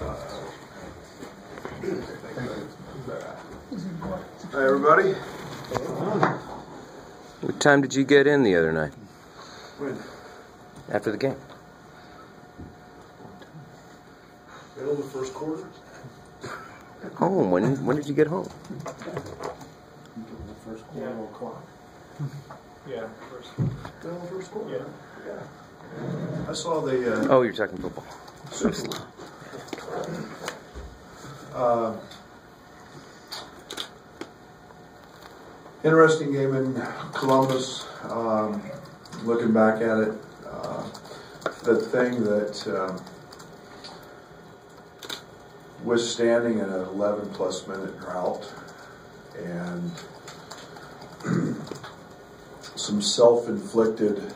Hi, everybody. What time did you get in the other night? When? After the game. Middle of the first quarter. Home. When did you get home? The first quarter, 1 o'clock. Yeah, first. Middle of the first quarter. Yeah. I saw the. Oh, you're talking football. Interesting game in Columbus. Looking back at it, the thing that withstanding an 11-plus minute drought and some self-inflicted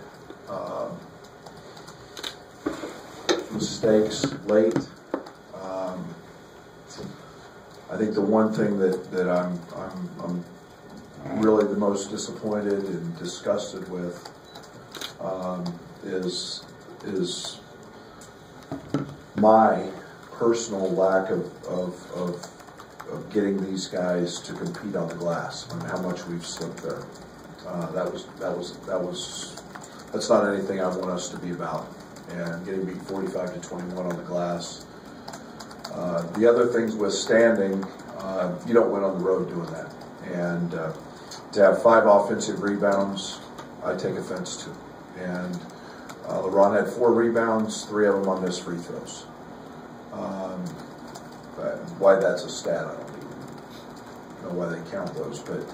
mistakes late. I think the one thing that I'm really the most disappointed and disgusted with is my personal lack of getting these guys to compete on the glass and how much we've slipped there. That's not anything I want us to be about. And getting beat 45-21 on the glass. The other things withstanding, you don't win on the road doing that. And to have 5 offensive rebounds, I take offense to. And LeBron had 4 rebounds, 3 of them on missed free throws. Why that's a stat, I don't even know why they count those. But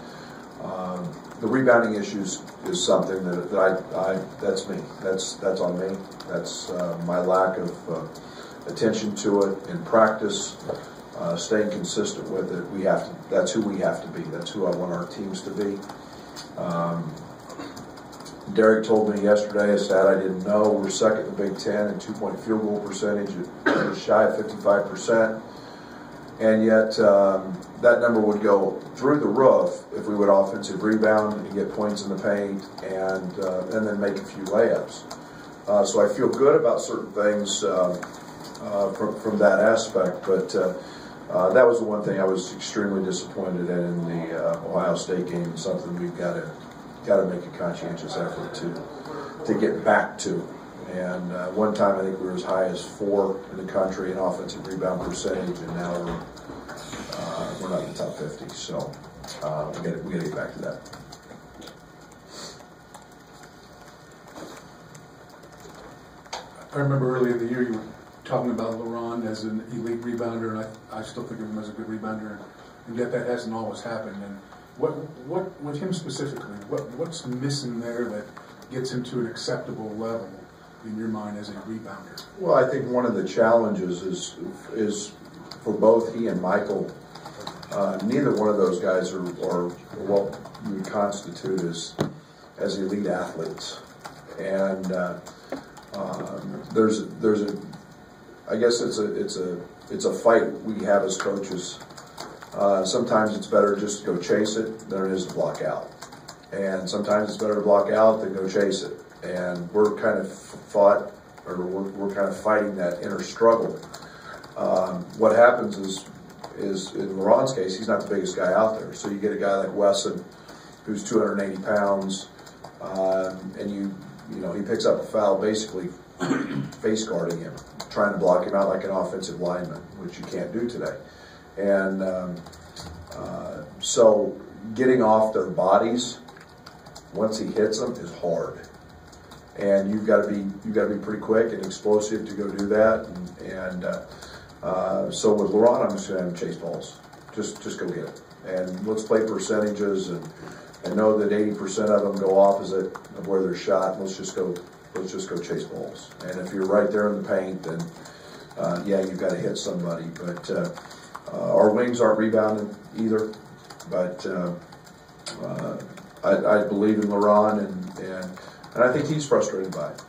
the rebounding issues is something that that's me. That's on me. That's my lack of attention to it in practice. Staying consistent with it. That's who we have to be. That's who I want our teams to be. Derek told me yesterday a stat I didn't know. We're second in the Big Ten in two-point field goal percentage. We're shy of 55%. And yet that number would go through the roof if we would offensive rebound and get points in the paint and then make a few layups. So I feel good about certain things from that aspect, but that was the one thing I was extremely disappointed in the Ohio State game. Something we've got to make a conscientious effort to get back to. And one time I think we were as high as 4 in the country in offensive rebound percentage, and now we're not in the top 50. So we got to get back to that. I remember earlier in the year you were talking about LeBron as an elite rebounder, and I still think of him as a good rebounder, and yet that hasn't always happened. And what with him specifically, what's missing there that gets him to an acceptable level in your mind as a rebounder? Well, I think one of the challenges is for both he and Michael. Neither one of those guys are what you would constitute as elite athletes, and there's a I guess it's a fight we have as coaches. Sometimes it's better just to go chase it than it is to block out, and sometimes it's better to block out than go chase it. And we're kind of we're kind of fighting that inner struggle. What happens is in LeBron's case, he's not the biggest guy out there. So you get a guy like Wesson, who's 280 pounds, and you know he picks up a foul basically face guarding him, trying to block him out like an offensive lineman, which you can't do today. And so getting off their bodies once he hits them is hard. And you've got to be pretty quick and explosive to go do that. And so with LeBron, I'm just going to have him chase balls. Just go get it. And let's play percentages and know that 80% of them go opposite of where they're shot. Let's just go chase balls. And if you're right there in the paint, then yeah, you've got to hit somebody. But our wings aren't rebounding either. But I believe in LeBron and I think he's frustrated by it.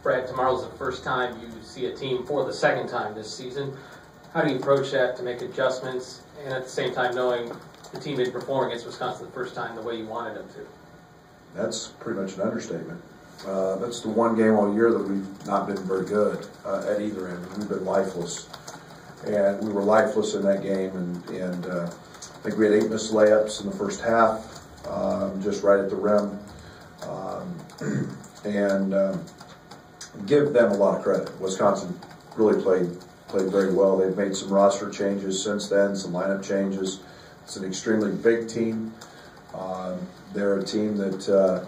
Brad, tomorrow's the first time you see a team for the second time this season. How do you approach that to make adjustments and at the same time knowing the team didn't perform against Wisconsin the first time the way you wanted them to? That's pretty much an understatement. That's the one game all year that we've not been very good at either end. We've been lifeless, and we were lifeless in that game. And I think we had 8 missed layups in the first half, just right at the rim. Give them a lot of credit. Wisconsin really played very well. They've made some roster changes since then, some lineup changes. It's an extremely big team. They're a team that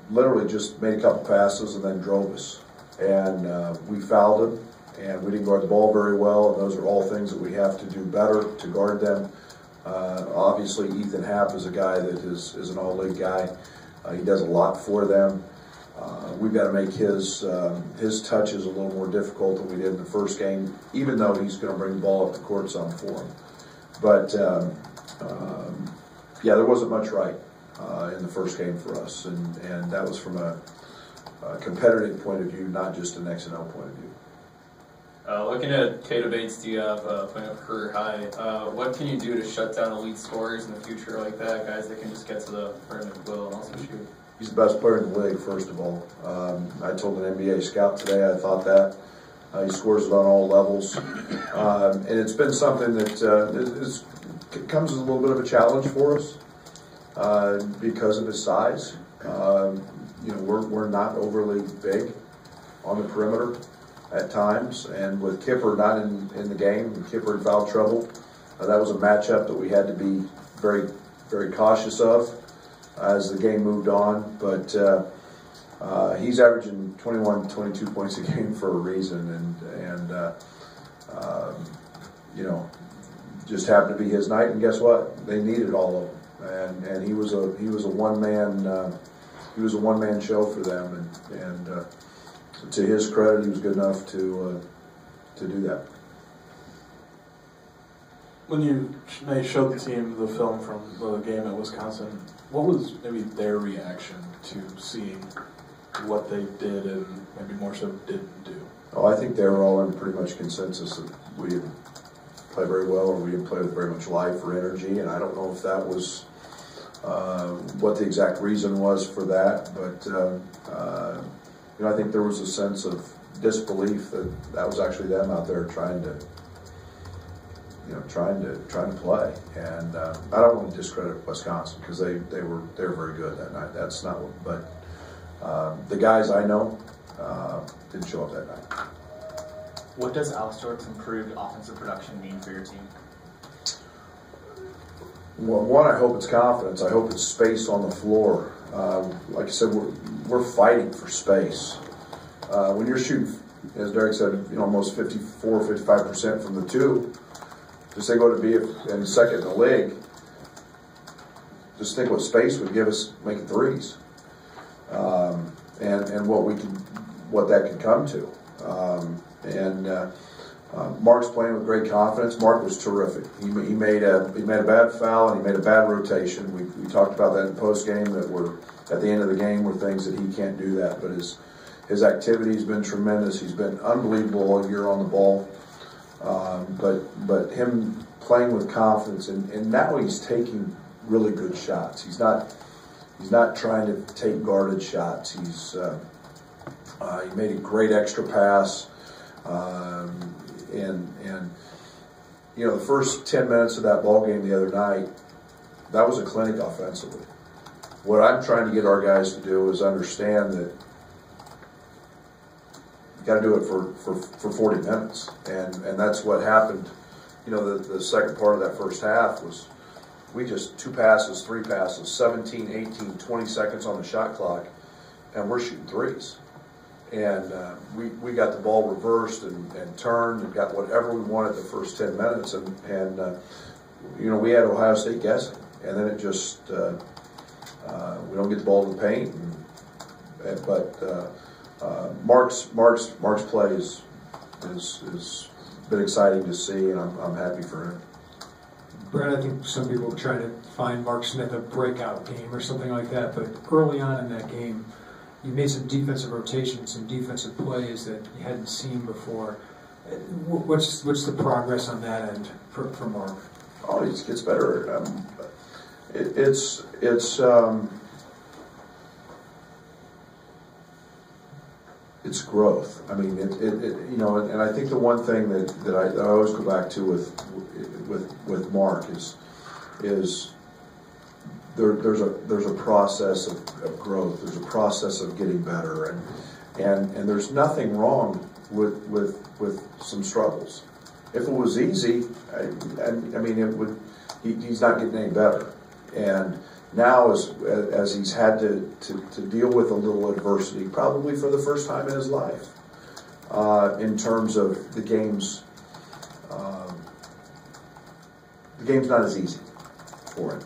literally just made a couple passes and then drove us. And we fouled them, and we didn't guard the ball very well, and those are all things that we have to do better to guard them. Obviously, Ethan Happ is a guy that is an all-league guy. He does a lot for them. We've got to make his touches a little more difficult than we did in the first game, even though he's going to bring the ball up the court some for him. But, yeah, there wasn't much right in the first game for us, and that was from a competitive point of view, not just an X and O point of view. Looking at Tatum Bates, do you have putting up a career high? What can you do to shut down elite scorers in the future like that? Guys that can just get to the rim at will and also shoot. He's the best player in the league, first of all. I told an NBA scout today I thought that. He scores it on all levels. And it's been something that comes as a little bit of a challenge for us because of his size. We're not overly big on the perimeter at times. And with Kipper not in the game, and Kipper in foul trouble, that was a matchup that we had to be very, very cautious of as the game moved on. But he's averaging 21, 22 points a game for a reason, and just happened to be his night. And guess what? They needed all of them, and he was a one man show for them, and to his credit, he was good enough to do that. When you showed the team the film from the game at Wisconsin, what was maybe their reaction to seeing what they did and maybe more so didn't do? Oh, I think they were all in pretty much consensus that we didn't play very well, or we didn't play with very much life or energy, and I don't know if that was what the exact reason was for that, but I think there was a sense of disbelief that was actually them out there trying to play. And I don't want to discredit Wisconsin because they were very good that night. That's not what, but the guys I know didn't show up that night. What does Al Stewart's improved offensive production mean for your team? Well, one, I hope it's confidence. I hope it's space on the floor. Like I said, we're fighting for space. When you're shooting, as Derek said, almost 54, 55% from the two, just think what it'd be in second in the league. Just think what space would give us making threes, and what that could come to. Mark's playing with great confidence. Mark was terrific. He made a bad foul and he made a bad rotation. We talked about that in post game, that we're at the end of the game were things that he can't do that. But his activity has been tremendous. He's been unbelievable all year on the ball. But him playing with confidence, and now he's taking really good shots. He's not trying to take guarded shots. He made a great extra pass. The first 10 minutes of that ball game the other night, that was a clinic offensively. What I'm trying to get our guys to do is understand that you got to do it for 40 minutes, and that's what happened. The second part of that first half was we just 2 passes, 3 passes, 17, 18, 20 seconds on the shot clock, and we're shooting threes. And we got the ball reversed and turned and got whatever we wanted the first 10 minutes. And we had Ohio State guessing. And then it just, we don't get the ball to the paint. But Mark's play is been exciting to see, and I'm happy for him. Brad, I think some people try to find Mark Smith a breakout game or something like that, but early on in that game, you made some defensive rotations, some defensive plays that you hadn't seen before. What's the progress on that end for Mark? Oh, it gets better. it's growth. I mean, you know, and I think the one thing that I always go back to with Mark is there's a process of growth. There's a process of getting better, and there's nothing wrong with some struggles. If it was easy, I mean, he's not getting any better. And now, as he's had to deal with a little adversity, probably for the first time in his life, in terms of the game's not as easy for him.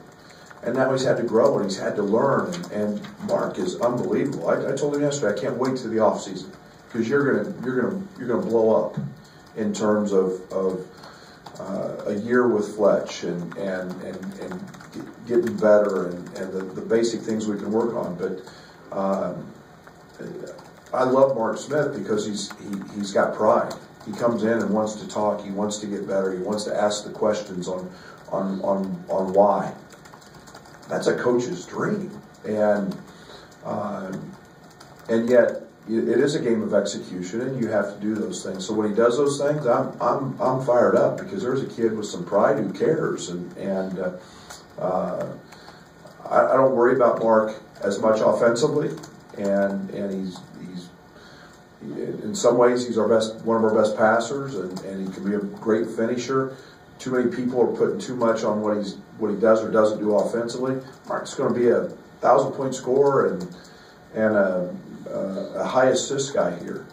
And now he's had to grow and he's had to learn. And Mark is unbelievable. I told him yesterday, I can't wait to the off season because you're gonna blow up in terms of a year with Fletch and getting better and the basic things we can work on. But I love Mark Smith because he's got pride. He comes in and wants to talk. He wants to get better. He wants to ask the questions on why. That's a coach's dream, and yet it is a game of execution, and you have to do those things. So when he does those things, I'm fired up because there's a kid with some pride who cares, and I don't worry about Mark as much offensively, and he's in some ways he's one of our best passers, and he can be a great finisher. Too many people are putting too much on what he does or doesn't do offensively. Mark's going to be a 1,000-point scorer and a high assist guy here.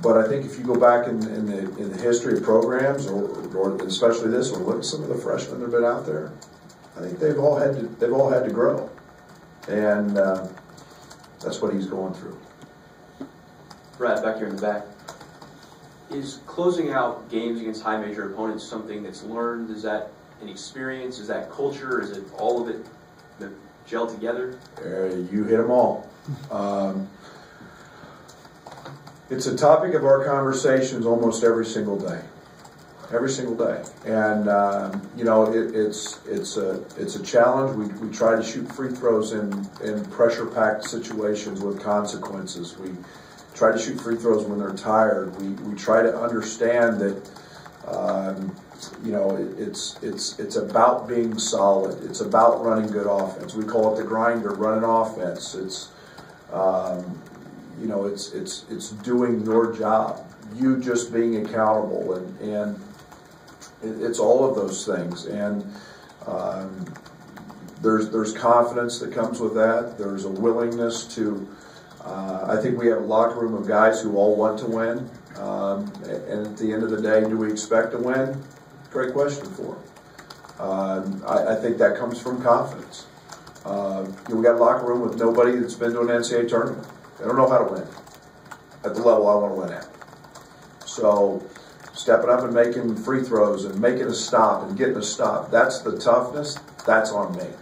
But I think if you go back in the history of programs, or especially this one, look at some of the freshmen that have been out there. I think they've all had to grow, and that's what he's going through. Brad, back here in the back. Is closing out games against high major opponents something that's learned? Is that an experience? Is that culture? Is it all of it that gel together? You hit them all. It's a topic of our conversations almost every single day. Every single day. And, you know, it's a challenge. We try to shoot free throws in pressure-packed situations with consequences. We try to shoot free throws when they're tired. We try to understand that, you know, it's about being solid. It's about running good offense. We call it the grinder, running offense. It's, you know, it's doing your job. You just being accountable, and it's all of those things. And there's confidence that comes with that. There's a willingness to. I think we have a locker room of guys who all want to win. And at the end of the day, do we expect to win? Great question for them. I think that comes from confidence. We got a locker room with nobody that's been to an NCAA tournament. They don't know how to win at the level I want to win at. So stepping up and making free throws and making a stop and getting a stop, that's the toughness. That's on me.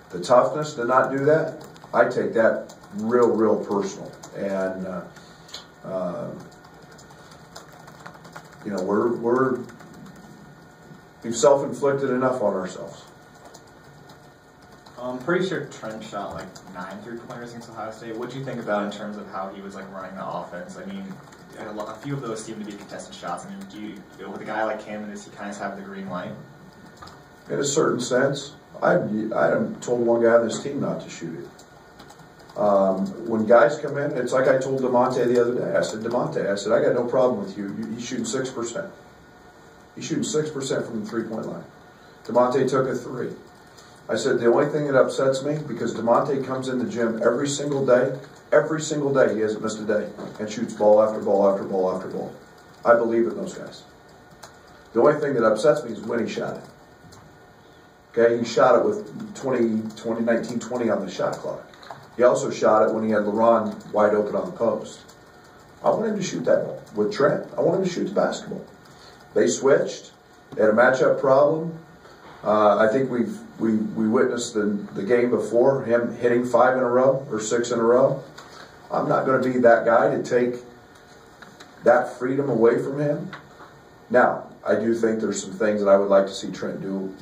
The toughness to not do that, I take that real personal. And you know, we've self-inflicted enough on ourselves. I'm pretty sure Trent shot like 9 3-pointers against Ohio State. What do you think about in terms of how he was like running the offense? I mean, a few of those seem to be contested shots. I mean, with a guy like him, does he kind of have the green light? In a certain sense, I told one guy on this team not to shoot it. When guys come in, it's like I told DeMonte the other day. I said, DeMonte, I got no problem with you. He's shooting 6%. He's shooting 6% from the three-point line. DeMonte took a 3. I said, the only thing that upsets me, because DeMonte comes in the gym every single day, he hasn't missed a day, and shoots ball after ball after ball after ball. I believe in those guys. The only thing that upsets me is when he shot it. Okay, he shot it with 19-20 on the shot clock. He also shot it when he had LeBron wide open on the post. I want him to shoot that ball. With Trent, I want him to shoot the basketball. They switched. They had a matchup problem. I think we witnessed the game before, him hitting 5 in a row or 6 in a row. I'm not going to be that guy to take that freedom away from him. Now, I do think there's some things that I would like to see Trent do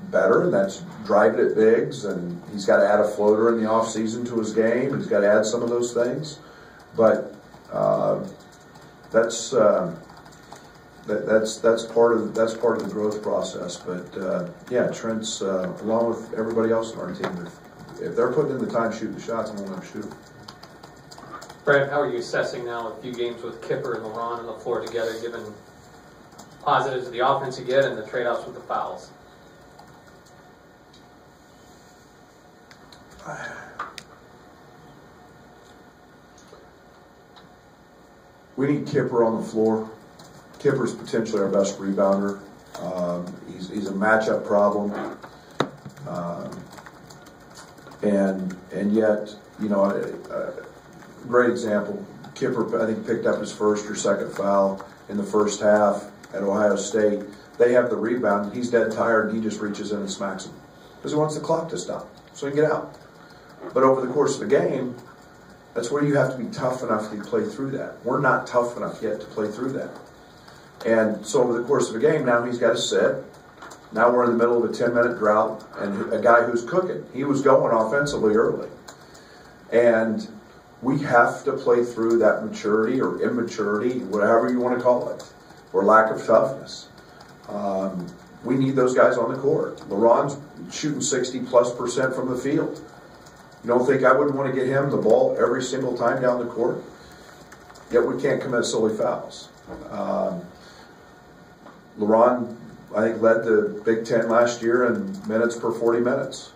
better, and that's driving at bigs, and he's got to add a floater in the off season to his game. He's got to add some of those things, but that's part of the growth process. But yeah, Trent's along with everybody else on our team. If they're putting in the time shooting the shots, I'm going to let them shoot. Brad, how are you assessing now a few games with Kipper and LeBron on the floor together, given positives of the offense you get and the trade-offs with the fouls? We need Kipper on the floor. Kipper's potentially our best rebounder. He's a matchup problem, and yet, you know, a great example. Kipper, I think, picked up his first or second foul in the first half at Ohio State. They have the rebound. He's dead tired, and he just reaches in and smacks him because he wants the clock to stop so he can get out. But over the course of the game, that's where you have to be tough enough to play through that. We're not tough enough yet to play through that. And so over the course of the game, now he's got to sit. Now we're in the middle of a 10-minute drought, and a guy who's cooking. He was going offensively early. And we have to play through that maturity or immaturity, whatever you want to call it, or lack of toughness. We need those guys on the court. LeBron's shooting 60+% from the field. You don't think I wouldn't want to get him the ball every single time down the court? Yet we can't commit silly fouls. LeBron, I think, led the Big Ten last year in minutes per 40 minutes.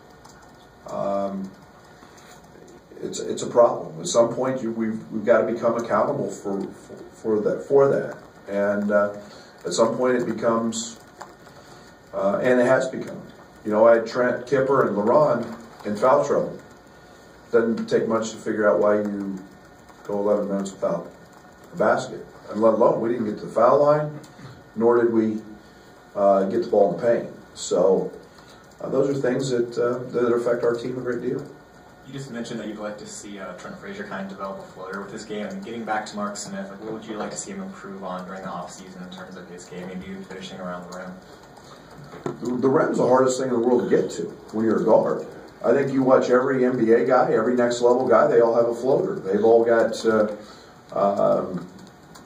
It's a problem. At some point, we've got to become accountable for that. And at some point, it becomes, and it has become. You know, I had Trent, Kipper, and LeBron in foul trouble. Doesn't take much to figure out why you go 11 minutes without a basket. And let alone, we didn't get to the foul line, nor did we get the ball in the paint. So those are things that affect our team a great deal. You just mentioned that you'd like to see Trent Frazier kind of develop a floater with this game. And getting back to Mark Smith, like, what would you like to see him improve on during the offseason in terms of his game, maybe even finishing around the rim? The rim's the hardest thing in the world to get to when you're a guard. I think you watch every NBA guy, every next level guy, they all have a floater. They've all got,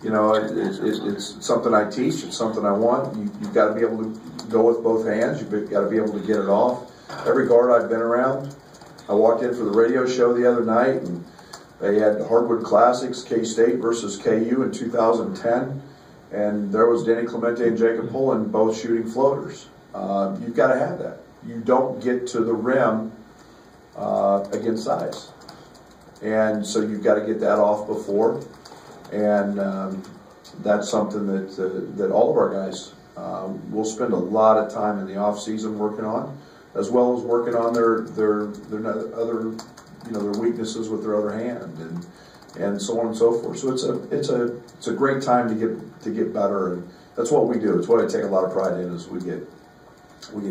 you know, it's something I teach, it's something I want. You've got to be able to go with both hands, you've got to be able to get it off. Every guard I've been around, I walked in for the radio show the other night, and they had Hardwood Classics, K-State versus KU in 2010, and there was Danny Clemente and Jacob Pullen both shooting floaters. You've got to have that. You don't get to the rim against size. And so you've got to get that off before. And that's something that all of our guys will spend a lot of time in the off season working on, as well as working on their other, you know, their weaknesses with their other hand and so on and so forth. So it's a great time to get better, and that's what we do. It's what I take a lot of pride in, is we get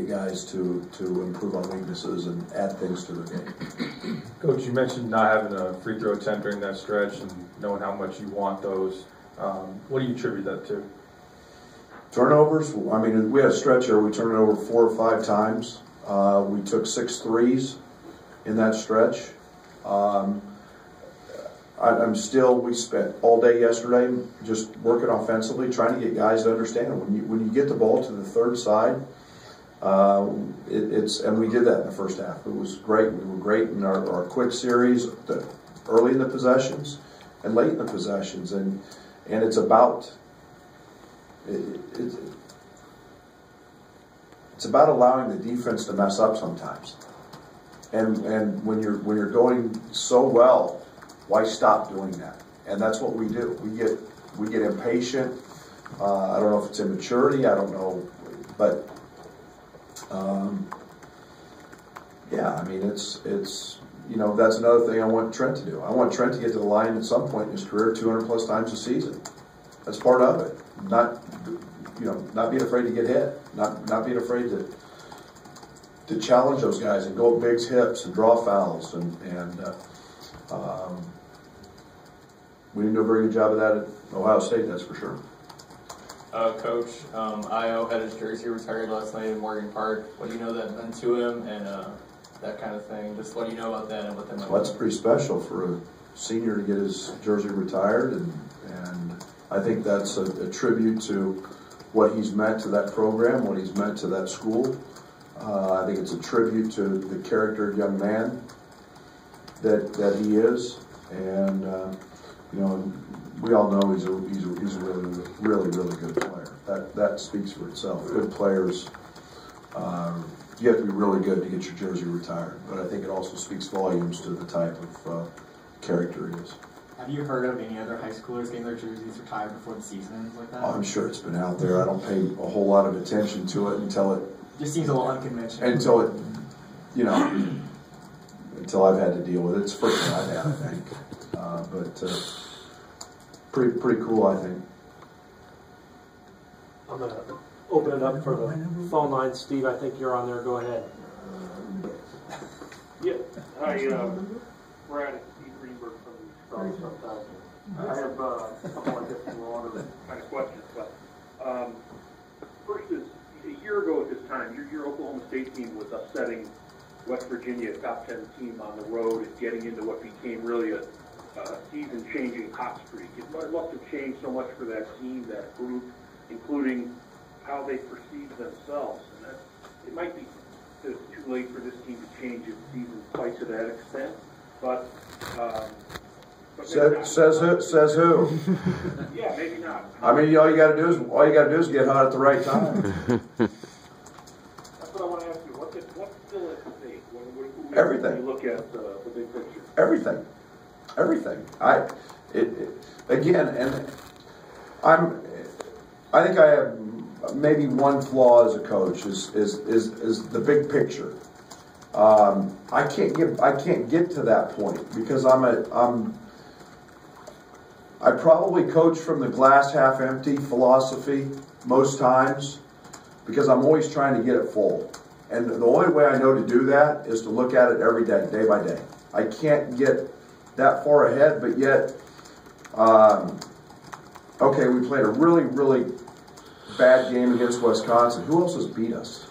guys to improve on weaknesses and add things to the game. Coach, you mentioned not having a free throw attempt during that stretch and knowing how much you want those. What do you attribute that to? Turnovers. I mean, we had a stretch here. We turned it over 4 or 5 times. We took 6 threes in that stretch. We spent all day yesterday just working offensively, trying to get guys to understand when you get the ball to the third side. And we did that in the first half. It was great. We were great in our quick series, early in the possessions and late in the possessions, and it's about it's about allowing the defense to mess up sometimes. And when you're going so well, why stop doing that? And that's what we do. We get impatient. I don't know if it's immaturity. I don't know, but. Yeah, I mean, it's you know, that's another thing I want Trent to do. I want Trent to get to the line at some point in his career 200+ times a season. That's part of it. Not being afraid to get hit. Not being afraid to challenge those guys and go at Big's hips and draw fouls. And we didn't do a very good job of that at Ohio State, that's for sure. Coach, Io had his jersey retired last night in Morgan Park. What do you know that meant to him and that kind of thing? Just what do you know about that and what that might Well, that's pretty special for a senior to get his jersey retired, and I think that's a tribute to what he's meant to that program, what he's meant to that school. I think it's a tribute to the character young man that he is, and you know, we all know he's a really good player. That speaks for itself. Good players, you have to be really good to get your jersey retired. But I think it also speaks volumes to the type of character he is. Have you heard of any other high schoolers getting their jerseys retired before the season ends like that? Oh, I'm sure it's been out there. I don't pay a whole lot of attention to it until it just seems a little unconventional. Until it, you know, until I've had to deal with it. It's the first one I've had, I think. But pretty cool, I think. I'm going to open it up for the phone line. Steve, I think you're on there. Go ahead. Yeah. Hi, Brad. Steve Greenberg from Charlotte Sun-Times. I have a couple of different broader kind of questions. But first is, a year ago at this time, your Oklahoma State team was upsetting West Virginia, a top 10 team on the road, and getting into what became really a season-changing hot streak. It must have changed so much for that team, that group, including how they perceive themselves. And it might be too late for this team to change its season quite to that extent, but says who? Yeah, maybe not. I mean, all you got to do is get hot at the right time. That's what I want to ask you. What's still at stake? Everything. When you look at the big picture. Everything. I think I have maybe one flaw as a coach is the big picture. I can't get to that point because I probably coach from the glass half empty philosophy most times because I'm always trying to get it full. And the only way I know to do that is to look at it every day, day by day. I can't get that far ahead, but yet, okay, we played a really bad game against Wisconsin. Who else has beat us?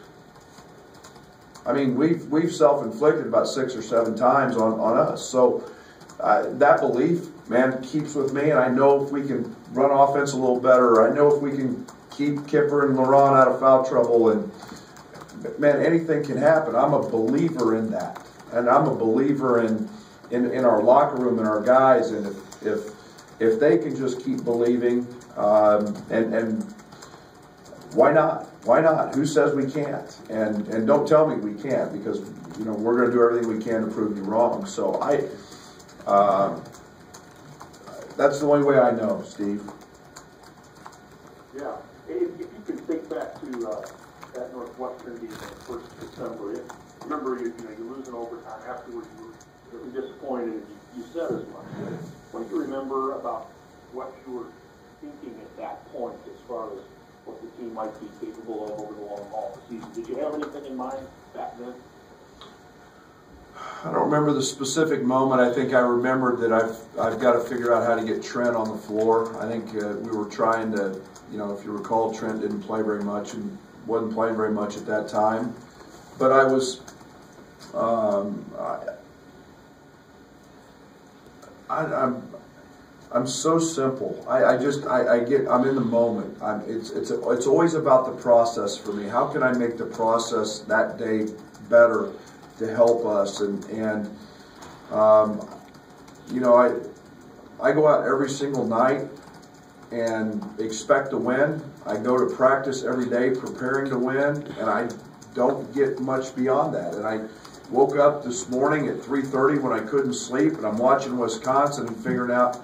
I mean, we've self-inflicted about 6 or 7 times on us. So that belief, man, keeps with me, and I know if we can run offense a little better, I know if we can keep Kipper and Laurent out of foul trouble, and man, anything can happen. I'm a believer in that, and I'm a believer in our locker room and our guys, and if they can just keep believing, and why not? Why not? Who says we can't? And don't tell me we can't, because you know we're going to do everything we can to prove you wrong. So that's the only way I know, Steve. Yeah. If you can think back to that Northwestern game on the 1st of December, remember you lose in overtime. Afterwards, you were really disappointed, and you said as much. What do you remember about what you were thinking at that point as far as what the team might be capable of over the long haul of the season? Did you have anything in mind back then? I don't remember the specific moment. I think I remembered that I've got to figure out how to get Trent on the floor. I think we were trying to, you know, if you recall, Trent didn't play very much and wasn't playing very much at that time. But I was, I'm so simple. I'm in the moment. It's always about the process for me. How can I make the process that day better to help us? And you know, I go out every single night and expect to win. I go to practice every day preparing to win, and I don't get much beyond that. And I woke up this morning at 3:30 when I couldn't sleep, and I'm watching Wisconsin and figuring out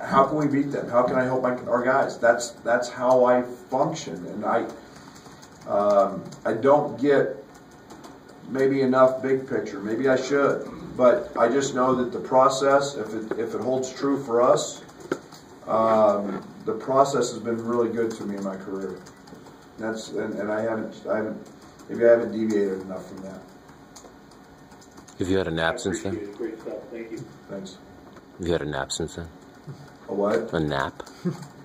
how can we beat them? How can I help our guys? That's how I function, and I don't get maybe enough big picture. Maybe I should, but I just know that the process, if it holds true for us, the process has been really good to me in my career. And I haven't deviated enough from that. Have you had a nap since then? Great stuff. Thank you. Thanks. Have you had a nap since then? A what? A nap?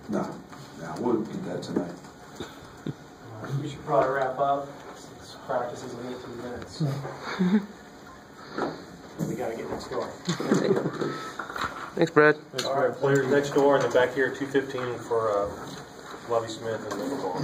No. We'll get that tonight. We should probably wrap up. This practice is in 18 minutes. So. We got to get next door. Thanks, Brad. All right, players next door, and then back here at 2:15 for Lovie Smith and the football.